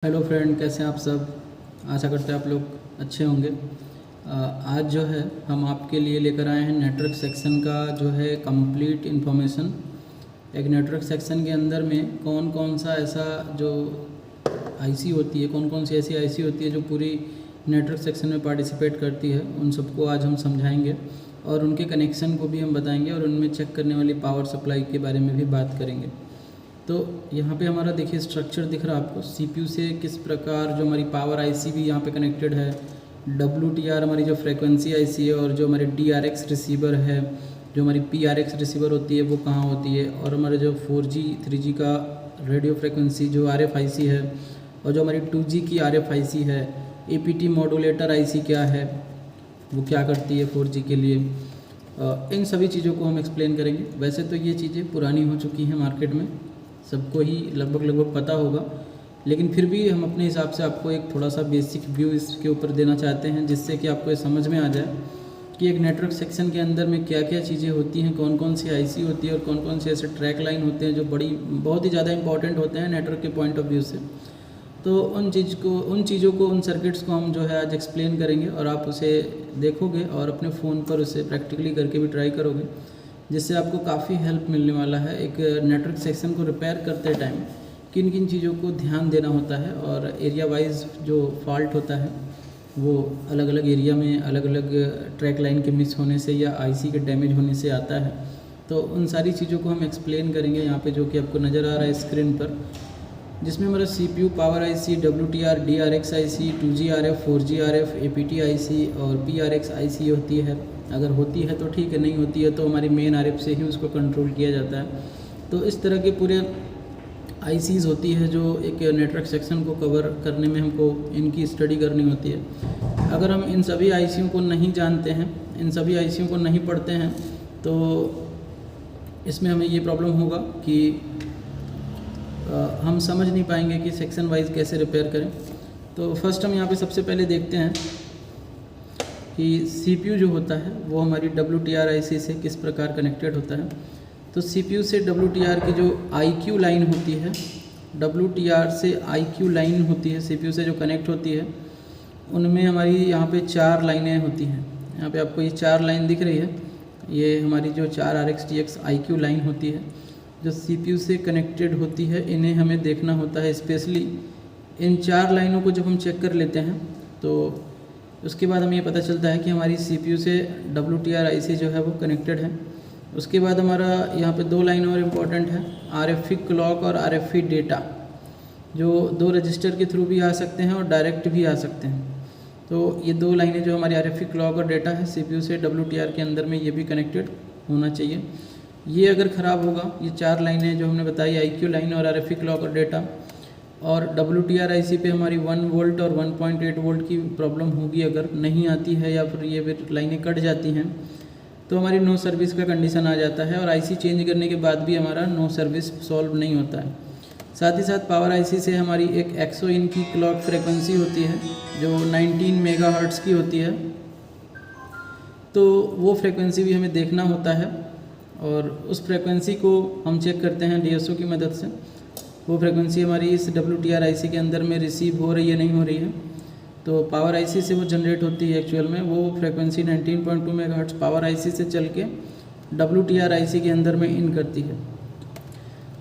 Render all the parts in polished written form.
Hello friend, कैसे हैं आप सब। आशा करते हैं आप लोग अच्छे होंगे। आज जो है हम आपके लिए लेकर आए हैं नेटवर्क सेक्शन का जो है कंप्लीट इन्फॉर्मेशन। एक नेटवर्क सेक्शन के अंदर में कौन कौन सा ऐसा जो आईसी होती है, कौन कौन सी ऐसी आईसी होती है जो पूरी नेटवर्क सेक्शन में पार्टिसिपेट करती है, उन सबको आज हम समझाएंगे और उनके कनेक्शन को भी हम बताएंगे और उनमें चेक करने वाली पावर सप्लाई के बारे में भी बात करेंगे। तो यहाँ पे हमारा देखिए स्ट्रक्चर दिख रहा है आपको। सीपीयू से किस प्रकार जो हमारी पावर आईसी भी यहाँ पे कनेक्टेड है, डब्ल्यूटीआर हमारी जो फ्रेक्वेंसी आईसी है, और जो हमारे डीआरएक्स रिसीवर है, जो हमारी पीआरएक्स रिसीवर होती है वो कहाँ होती है, और हमारे जो 4G 3G का रेडियो फ्रेक्वेंसी जो आरएफआईसी है, और जो हमारी 2G की आरएफआईसी है, एपीटी मॉड्यूलेटर आईसी क्या है, वो क्या करती है 4G के लिए। इन सभी चीज़ों को हम एक्सप्लेन करेंगे। वैसे तो ये चीज़ें पुरानी हो चुकी हैं, मार्केट में सबको ही लगभग पता होगा, लेकिन फिर भी हम अपने हिसाब से आपको एक थोड़ा सा बेसिक व्यू इसके ऊपर देना चाहते हैं, जिससे कि आपको ये समझ में आ जाए कि एक नेटवर्क सेक्शन के अंदर में क्या क्या चीज़ें होती हैं, कौन कौन सी आईसी होती है और कौन कौन से ऐसे ट्रैक लाइन होते हैं जो बहुत ही ज़्यादा इंपॉर्टेंट होते हैं नेटवर्क के पॉइंट ऑफ व्यू से। तो उन चीज़ों को उन सर्किट्स को हम जो है आज एक्सप्लेन करेंगे और आप उसे देखोगे और अपने फ़ोन पर उसे प्रैक्टिकली करके भी ट्राई करोगे, जिससे आपको काफ़ी हेल्प मिलने वाला है। एक नेटवर्क सेक्शन को रिपेयर करते टाइम किन किन चीज़ों को ध्यान देना होता है, और एरिया वाइज जो फॉल्ट होता है वो अलग अलग एरिया में अलग अलग ट्रैक लाइन के मिस होने से या आईसी के डैमेज होने से आता है। तो उन सारी चीज़ों को हम एक्सप्लेन करेंगे यहाँ पे, जो कि आपको नज़र आ रहा है स्क्रीन पर, जिसमें हमारा CPU, power IC, WTR, DRX IC, 2G RF, 4G RF, APT IC और पीआरएक्स आईसी होती है। अगर होती है तो ठीक है, नहीं होती है तो हमारी मेन आरएफ से ही उसको कंट्रोल किया जाता है। तो इस तरह के पूरे आईसीज़ होती है जो एक नेटवर्क सेक्शन को कवर करने में हमको इनकी स्टडी करनी होती है। अगर हम इन सभी आईसीयों को नहीं जानते हैं, इन सभी आईसीयों को नहीं पढ़ते हैं, तो इसमें हमें ये प्रॉब्लम होगा कि हम समझ नहीं पाएंगे कि सेक्शन वाइज कैसे रिपेयर करें। तो फर्स्ट हम यहाँ पे सबसे पहले देखते हैं कि सीपीयू जो होता है वो हमारी डब्ल्यूटीआर आईसी से किस प्रकार कनेक्टेड होता है। तो सीपीयू से डब्ल्यूटीआर की जो आईक्यू लाइन होती है, डब्ल्यूटीआर से आईक्यू लाइन होती है सीपीयू से जो कनेक्ट होती है, उनमें हमारी यहाँ पे 4 लाइनें होती हैं। यहाँ पे आपको ये 4 लाइन दिख रही है, ये हमारी जो 4 RxTx आईक्यू लाइन होती है जो सीपीयू से कनेक्टेड होती है। इन्हें हमें देखना होता है स्पेशली। इन 4 लाइनों को जब हम चेक कर लेते हैं तो उसके बाद हमें ये पता चलता है कि हमारी सीपीयू से डब्ल्यूटीआर आईसी जो है वो कनेक्टेड है। उसके बाद हमारा यहाँ पे 2 लाइन और इम्पॉर्टेंट है, आरएफई क्लॉक और आरएफई डेटा, जो 2 रजिस्टर के थ्रू भी आ सकते हैं और डायरेक्ट भी आ सकते हैं। तो ये 2 लाइनें जो हमारी आरएफई क्लॉक और डेटा है सीपीयू से डब्ल्यूटीआर के अंदर में, ये भी कनेक्टेड होना चाहिए। ये अगर ख़राब होगा, ये 4 लाइनें जो हमने बताई, आईक्यू लाइन और आरएफई क्लॉक और डेटा, और डब्ल्यूटीआर आईसी पे हमारी 1 वोल्ट और 1.8 वोल्ट की प्रॉब्लम होगी, अगर नहीं आती है या फिर ये लाइनें कट जाती हैं तो हमारी नो सर्विस का कंडीशन आ जाता है, और आईसी चेंज करने के बाद भी हमारा नो सर्विस सॉल्व नहीं होता है। साथ ही साथ पावर आईसी से हमारी एक एक्सो इन की क्लॉक फ्रिक्वेंसी होती है जो 19 मेगाहर्ट्ज़ की होती है, तो वो फ्रिक्वेंसी भी हमें देखना होता है, और उस फ्रिक्वेंसी को हम चेक करते हैं डीएसओ की मदद से। वो फ्रिक्वेंसी हमारी इस डब्ल्यूटीआर आईसी के अंदर में रिसीव हो रही है नहीं हो रही है। तो पावर आईसी से वो जनरेट होती है एक्चुअल में, वो फ्रिक्वेंसी 19.2 मेगाहर्ट्ज़ पावर आईसी से चल के डब्ल्यूटीआर आईसी के अंदर में इन करती है।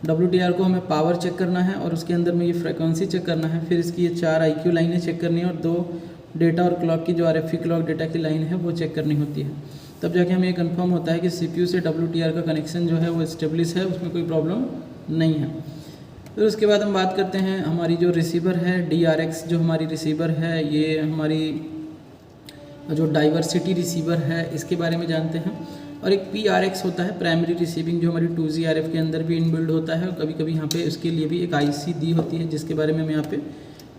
डब्ल्यूटीआर को हमें पावर चेक करना है और उसके अंदर में ये फ्रिक्वेंसी चेक करना है, फिर इसकी ये 4 आईक्यू लाइनें चेक करनी है, और 2 डेटा और क्लॉक की जो आरएफई क्लॉक डेटा की लाइन है वो चेक करनी होती है। तब जाके हमें ये कंफर्म होता है कि सीपीयू से डब्ल्यूटीआर का कनेक्शन जो है वो स्टेब्लिश है, उसमें कोई प्रॉब्लम नहीं है। फिर उसके बाद हम बात करते हैं हमारी जो रिसीवर है डीआरएक्स, जो हमारी रिसीवर है, ये हमारी जो डाइवर्सिटी रिसीवर है इसके बारे में जानते हैं। और एक पीआरएक्स होता है प्राइमरी रिसीविंग, जो हमारी 2G आरएफ के अंदर भी इनबिल्ड होता है, और कभी कभी यहाँ पे उसके लिए भी एक आईसी दी होती है, जिसके बारे में हम यहाँ पे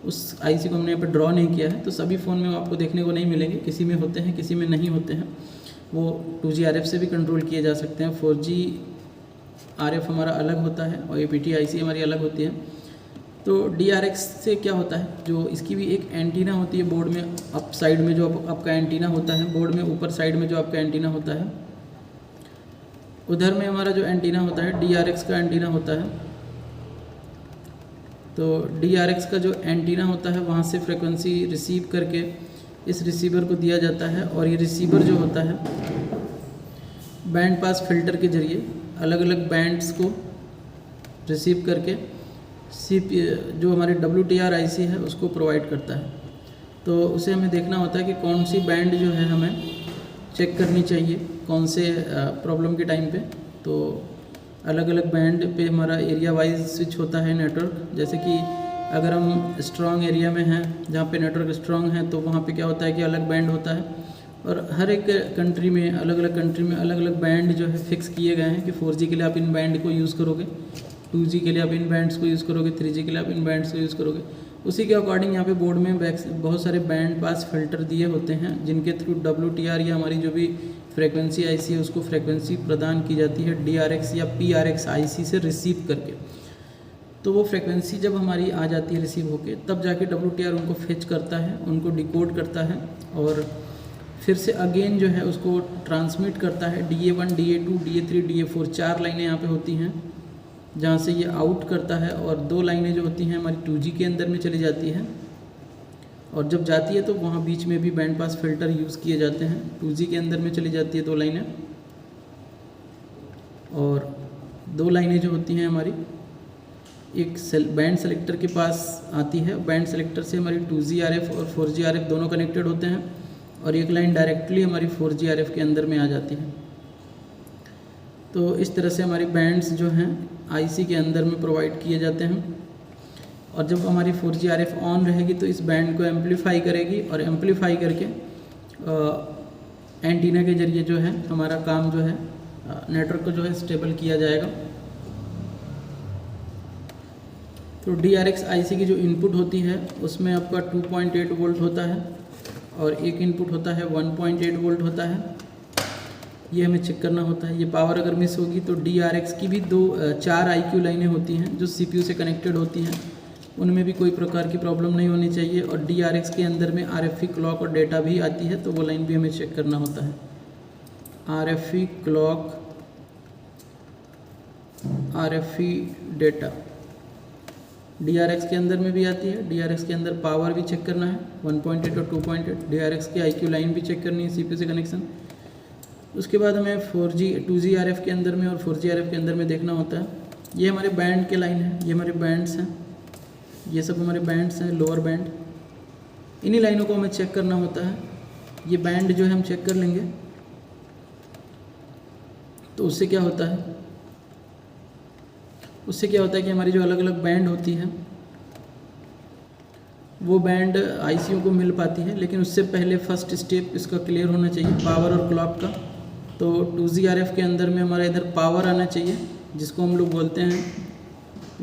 उस आईसी को हमने यहाँ पे ड्रॉ नहीं किया है। तो सभी फ़ोन में आपको देखने को नहीं मिलेंगे, किसी में होते हैं किसी में नहीं होते हैं। वो 2G आरएफ से भी कंट्रोल किए जा सकते हैं। 4G आरएफ हमारा अलग होता है और एपीटी आईसी हमारी अलग होती है। तो डीआरएक्स से क्या होता है, जो इसकी भी एक एंटीना होती है बोर्ड में, अप साइड में जो आपका एंटीना होता है, बोर्ड में ऊपर साइड में जो आपका एंटीना होता है, उधर में हमारा जो एंटीना होता है डीआरएक्स का एंटीना होता है। तो DRX का जो एंटीना होता है वहाँ से फ्रिक्वेंसी रिसीव करके इस रिसीवर को दिया जाता है, और ये रिसीवर जो होता है बैंड पास फिल्टर के जरिए अलग अलग बैंड्स को रिसीव करके जो हमारी WTR IC है उसको प्रोवाइड करता है। तो उसे हमें देखना होता है कि कौन सी बैंड जो है हमें चेक करनी चाहिए कौन से प्रॉब्लम के टाइम पे। तो अलग अलग बैंड पे हमारा एरिया वाइज स्विच होता है नेटवर्क। जैसे कि अगर हम स्ट्रॉन्ग एरिया में हैं जहाँ पे नेटवर्क स्ट्रॉन्ग है तो वहाँ पे क्या होता है कि अलग बैंड होता है, और हर एक कंट्री में अलग अलग बैंड जो है फिक्स किए गए हैं कि 4G के लिए आप इन बैंड को यूज़ करोगे, 2G के लिए आप इन बैंड्स को यूज़ करोगे, 3G के लिए आप इन बैंड्स को यूज़ करोगे। उसी के अकॉर्डिंग यहाँ पे बोर्ड में बहुत सारे बैंड पास फिल्टर दिए होते हैं जिनके थ्रू WTR या हमारी जो भी फ्रेक्वेंसी IC है उसको फ्रेक्वेंसी प्रदान की जाती है DRX या PRX IC से रिसीव करके। तो वो फ्रेक्वेंसी जब हमारी आ जाती है रिसीव होके, तब जाके WTR उनको फेच करता है, उनको डिकोड करता है और फिर से अगेन जो है उसको ट्रांसमिट करता है। DA1 DA2 DA3 DA4 4 लाइनें यहाँ पे होती हैं जहाँ से ये आउट करता है, और 2 लाइनें जो होती हैं हमारी 2G के अंदर में चली जाती हैं, और जब जाती है तो वहाँ बीच में भी बैंड पास फिल्टर यूज़ किए जाते हैं। 2G के अंदर में चली जाती है 2 लाइनें, और 2 लाइनें जो होती हैं हमारी एक बैंड सेलेक्टर के पास आती है। बैंड सेलेक्टर से हमारी 2G RF और 4G RF दोनों कनेक्टेड होते हैं, और एक लाइन डायरेक्टली हमारी 4G RF के अंदर में आ जाती है। तो इस तरह से हमारी बैंड्स जो हैं IC के अंदर में प्रोवाइड किए जाते हैं, और जब हमारी 4G RF ऑन रहेगी तो इस बैंड को एम्पलीफाई करेगी, और एम्पलीफाई करके एंटीना के जरिए जो है हमारा काम जो है नेटवर्क को जो है स्टेबल किया जाएगा। तो DRX IC की जो इनपुट होती है उसमें आपका 2.8 वोल्ट होता है, और एक इनपुट होता है 1.8 वोल्ट होता है। ये हमें चेक करना होता है। ये पावर अगर मिस होगी तो DRX की भी 4 IQ लाइनें होती हैं जो CPU से कनेक्टेड होती हैं, उनमें भी कोई प्रकार की प्रॉब्लम नहीं होनी चाहिए। और DRX के अंदर में RFE क्लॉक और डेटा भी आती है, तो वो लाइन भी हमें चेक करना होता है। RFE clock, RFE data DRX के अंदर में भी आती है। DRX के अंदर पावर भी चेक करना है 1.8 और 2.8। DRX की IQ लाइन भी चेक करनी है CPU से कनेक्शन। उसके बाद हमें 2G RF के अंदर में और 4G RF के अंदर में देखना होता है। ये हमारे बैंड के लाइन है, ये हमारे बैंड्स हैं, ये सब हमारे बैंड्स हैं, लोअर बैंड। इन्हीं लाइनों को हमें चेक करना होता है। ये बैंड जो है हम चेक कर लेंगे तो उससे क्या होता है, कि हमारी जो अलग अलग बैंड होती है वो बैंड ICU को मिल पाती है, लेकिन उससे पहले फर्स्ट स्टेप इसका क्लियर होना चाहिए पावर और क्लॉक का। तो 2G RF के अंदर में हमारा इधर पावर आना चाहिए, जिसको हम लोग बोलते हैं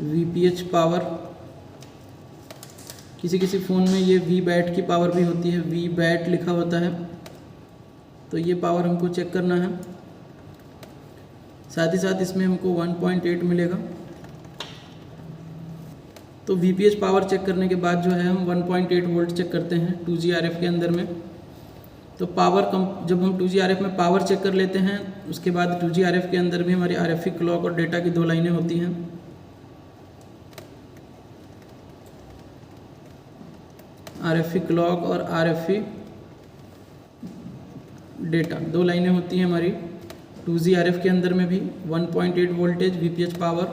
VPH पावर। किसी किसी फ़ोन में ये VBAT की पावर भी होती है, VBAT लिखा होता है। तो ये पावर हमको चेक करना है। साथ ही साथ इसमें हमको 1.8 मिलेगा। तो VPH पावर चेक करने के बाद जो है हम 1.8 वोल्ट चेक करते हैं 2G RF के अंदर में। तो जब हम 2G RF में पावर चेक कर लेते हैं, उसके बाद 2G RF के अंदर भी हमारी RFE क्लॉक और डेटा की 2 लाइनें होती हैं। RFE क्लॉक और RFE डेटा 2 लाइनें होती हैं हमारी 2G RF के अंदर में भी। 1.8 वोल्टेज VPH पावर,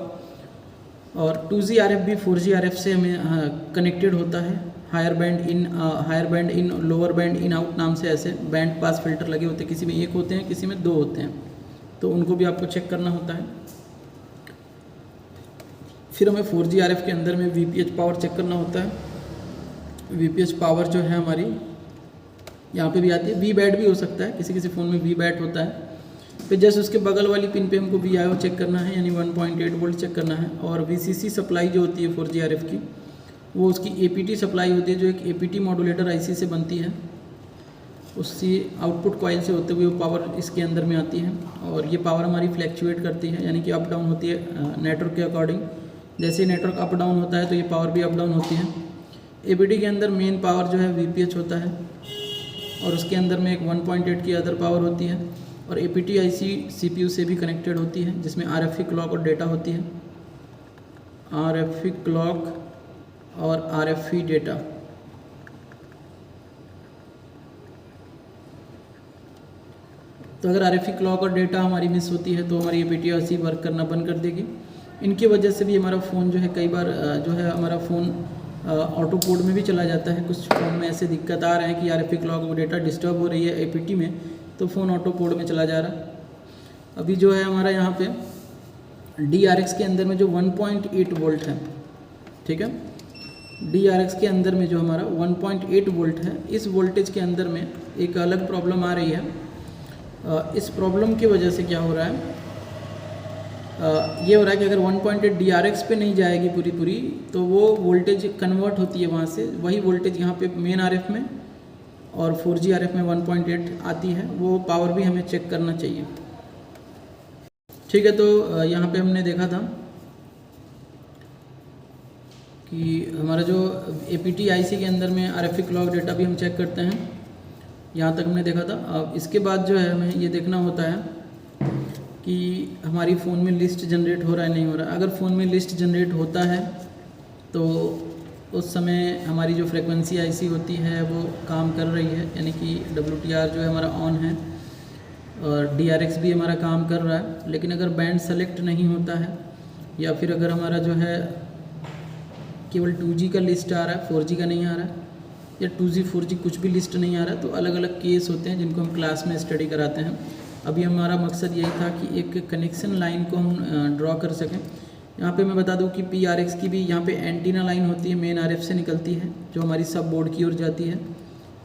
और 2G RF भी 4G RF से हमें कनेक्टेड होता है। Higher band in lower band in out नाम से ऐसे बैंड पास फिल्टर लगे होते हैं। किसी में 1 होते हैं, किसी में 2 होते हैं, तो उनको भी आपको चेक करना होता है। फिर हमें 4G RF के अंदर में VPH पावर चेक करना होता है। VPH पावर जो है हमारी यहाँ पे भी आती है। VBAT भी हो सकता है, किसी किसी फ़ोन में VBAT होता है। फिर जैसे उसके बगल वाली पिन पे हमको VIO चेक करना है, यानी 1.8 वोल्ट चेक करना है। और VCC सप्लाई जो होती है 4G RF की, वो उसकी APT सप्लाई होती है, जो एक APT मॉड्यूलेटर IC से बनती है। उसकी आउटपुट कॉइल से होते हुए वो पावर इसके अंदर में आती है, और ये पावर हमारी फ्लैक्चुएट करती है, यानी कि अप डाउन होती है नेटवर्क के अकॉर्डिंग। जैसे नेटवर्क अप डाउन होता है तो ये पावर भी अप डाउन होती है। APT के अंदर मेन पावर जो है VPH होता है, और उसके अंदर में एक 1.8 की अदर पावर होती है। और APT IC CPU से भी कनेक्टेड होती है, जिसमें RFE क्लॉक और डेटा होती है। RFE क्लॉक और RFE डेटा। तो अगर RFE क्लॉक और डेटा हमारी मिस होती है तो हमारी APTRC वर्क करना बंद कर देगी। इनकी वजह से भी हमारा फ़ोन जो है कई बार जो है हमारा फ़ोन ऑटो कोड में भी चला जाता है। कुछ फ़ोन में ऐसे दिक्कत आ रहे हैं कि RFE क्लॉक और डेटा डिस्टर्ब हो रही है APT में, तो फ़ोन ऑटो कोड में चला जा रहा है। अभी जो है हमारा यहाँ पे DRX के अंदर में जो 1.8 वोल्ट है, ठीक है, DRX के अंदर में जो हमारा 1.8 वोल्ट है, इस वोल्टेज के अंदर में एक अलग प्रॉब्लम आ रही है। इस प्रॉब्लम की वजह से क्या हो रहा है, ये हो रहा है कि अगर 1.8 DRX पे नहीं जाएगी पूरी तो वो वोल्टेज कन्वर्ट होती है वहाँ से, वही वोल्टेज यहाँ पे मेन RF में और 4G RF में 1.8 आती है। वो पावर भी हमें चेक करना चाहिए, ठीक है। तो यहाँ पे हमने देखा था कि हमारा जो APT IC के अंदर में RFE क्लॉक डेटा भी हम चेक करते हैं, यहाँ तक हमने देखा था। अब इसके बाद जो है हमें ये देखना होता है कि हमारी फ़ोन में लिस्ट जनरेट हो रहा है नहीं हो रहा है। अगर फ़ोन में लिस्ट जनरेट होता है तो उस समय हमारी जो फ्रीक्वेंसी IC होती है वो काम कर रही है, यानी कि WTR जो है हमारा ऑन है और DRX भी हमारा काम कर रहा है। लेकिन अगर बैंड सेलेक्ट नहीं होता है या फिर अगर हमारा जो है केवल 2G का लिस्ट आ रहा है, 4G का नहीं आ रहा है, या 2G 4G कुछ भी लिस्ट नहीं आ रहा है, तो अलग अलग केस होते हैं जिनको हम क्लास में स्टडी कराते हैं। अभी हमारा मकसद यही था कि एक कनेक्शन लाइन को हम ड्रॉ कर सकें। यहाँ पे मैं बता दूँ कि PRX की भी यहाँ पे एंटीना लाइन होती है, मेन RF से निकलती है, जो हमारी सब बोर्ड की ओर जाती है।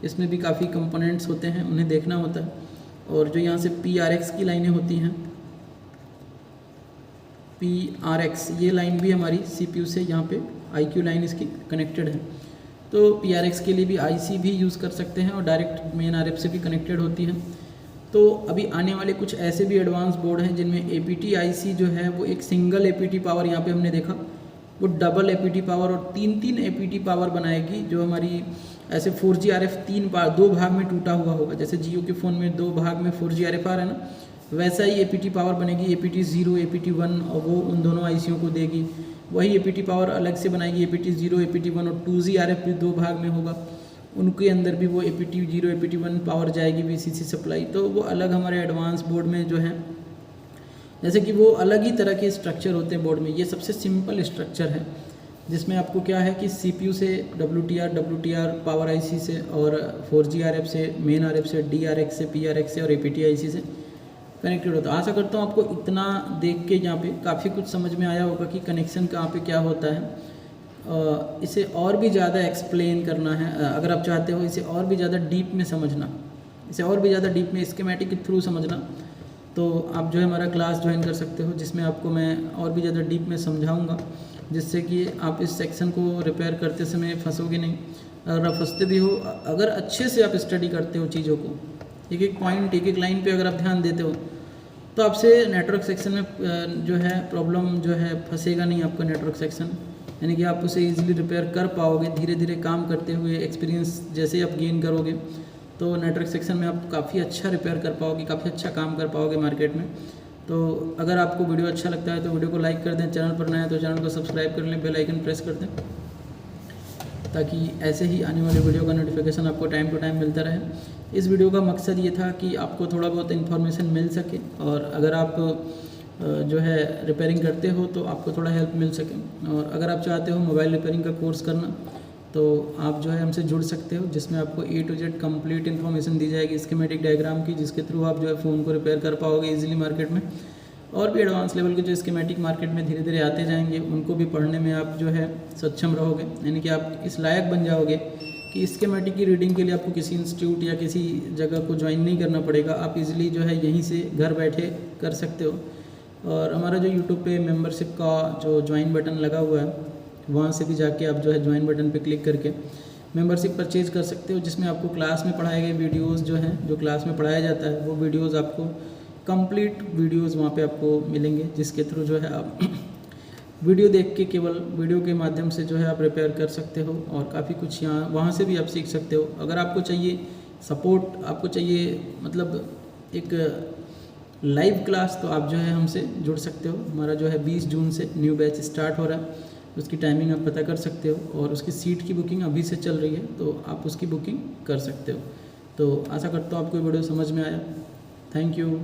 इसमें भी काफ़ी कंपोनेंट्स होते हैं, उन्हें देखना होता है। और जो यहाँ से PRX की लाइनें होती हैं, PRX ये लाइन भी हमारी CPU से यहाँ पे IQ लाइन इसकी कनेक्टेड है। तो PRX के लिए भी IC भी यूज़ कर सकते हैं और डायरेक्ट मेन RF से भी कनेक्टेड होती है। तो अभी आने वाले कुछ ऐसे भी एडवांस बोर्ड हैं जिनमें APT IC जो है वो एक सिंगल APT पावर, यहाँ पे हमने देखा, वो डबल APT पावर और 3 APT पावर बनाएगी। जो हमारी ऐसे 4G RF 2 भाग में टूटा हुआ होगा, जैसे जियो के फ़ोन में 2 भाग में 4G RF आ रहा है ना, वैसा ही APT पावर बनेगी, APT 0 APT 1, और वो उन दोनों ICO को देगी। वही APT पावर अलग से बनाएगी, APT 0 APT 1, और 2G RF भी 2 भाग में होगा, उनके अंदर भी वो APT 0 APT 1 पावर जाएगी VCC सप्लाई। तो वो अलग हमारे एडवांस बोर्ड में जो है, जैसे कि वो अलग ही तरह के स्ट्रक्चर होते हैं बोर्ड में। ये सबसे सिंपल स्ट्रक्चर है जिसमें आपको क्या है कि CPU से WTR पावर IC से और 4G RF से, मेन RF से, DRX से, PRX से और APT IC से कनेक्टेड होता है। आशा करता हूँ आपको इतना देख के यहाँ पे काफ़ी कुछ समझ में आया होगा कि कनेक्शन कहाँ पे क्या होता है। इसे और भी ज़्यादा एक्सप्लेन करना है, अगर आप चाहते हो इसे और भी ज़्यादा डीप में समझना, इसे और भी ज़्यादा डीप में स्कीमेटिक के थ्रू समझना, तो आप जो है हमारा क्लास ज्वाइन कर सकते हो, जिसमें आपको मैं और भी ज़्यादा डीप में समझाऊँगा, जिससे कि आप इस सेक्शन को रिपेयर करते समय फंसोगे नहीं। अगर आप फंसते भी हो, अगर अच्छे से आप स्टडी करते हो चीज़ों को, एक एक पॉइंट, एक एक लाइन पे अगर आप ध्यान देते हो, तो आपसे नेटवर्क सेक्शन में जो है प्रॉब्लम जो है फंसेगा नहीं आपका नेटवर्क सेक्शन, यानी कि आप उसे इजीली रिपेयर कर पाओगे। धीरे धीरे काम करते हुए एक्सपीरियंस जैसे ही आप गेन करोगे तो नेटवर्क सेक्शन में आप काफ़ी अच्छा रिपेयर कर पाओगे, काफ़ी अच्छा काम कर पाओगे मार्केट में। तो अगर आपको वीडियो अच्छा लगता है तो वीडियो को लाइक कर दें, चैनल पर नए हैं तो चैनल को सब्सक्राइब कर लें, बेल आइकन प्रेस कर दें, ताकि ऐसे ही आने वाले वीडियो का नोटिफिकेशन आपको टाइम टू टाइम मिलता रहे। इस वीडियो का मकसद ये था कि आपको थोड़ा बहुत इन्फॉर्मेशन मिल सके, और अगर आप जो है रिपेयरिंग करते हो तो आपको थोड़ा हेल्प मिल सके। और अगर आप चाहते हो मोबाइल रिपेयरिंग का कोर्स करना तो आप जो है हमसे जुड़ सकते हो, जिसमें आपको A to Z complete information दी जाएगी स्कीमेटिक डायग्राम की, जिसके थ्रू आप जो है फ़ोन को रिपेयर कर पाओगे इजीली मार्केट में। और भी एडवांस लेवल के जो स्कीमेटिक मार्केट में धीरे धीरे आते जाएंगे, उनको भी पढ़ने में आप जो है सक्षम रहोगे, यानी कि आप इस लायक बन जाओगे कि स्कीमेटिक की रीडिंग के लिए आपको किसी इंस्टीट्यूट या किसी जगह को ज्वाइन नहीं करना पड़ेगा। आप इजीली जो है यहीं से घर बैठे कर सकते हो। और हमारा जो यूट्यूब पे मेंबरशिप का जो ज्वाइन बटन लगा हुआ है, वहाँ से भी जाके आप जो है ज्वाइन बटन पे क्लिक करके मेंबरशिप परचेज कर सकते हो, जिसमें आपको क्लास में पढ़ाए गए वीडियोस जो हैं, जो क्लास में पढ़ाया जाता है, वो वीडियोस आपको कंप्लीट वीडियोस वहाँ पे आपको मिलेंगे, जिसके थ्रू जो है आप वीडियो देख के, केवल वीडियो के माध्यम से जो है आप रिपेयर कर सकते हो, और काफ़ी कुछ यहाँ वहाँ से भी आप सीख सकते हो। अगर आपको चाहिए सपोर्ट, आपको चाहिए मतलब एक लाइव क्लास, तो आप जो है हमसे जुड़ सकते हो। हमारा जो है 20 जून से न्यू बैच स्टार्ट हो रहा है। उसकी टाइमिंग आप पता कर सकते हो और उसकी सीट की बुकिंग अभी से चल रही है, तो आप उसकी बुकिंग कर सकते हो। तो आशा करता हूँ आपको ये वीडियो समझ में आया। Thank you.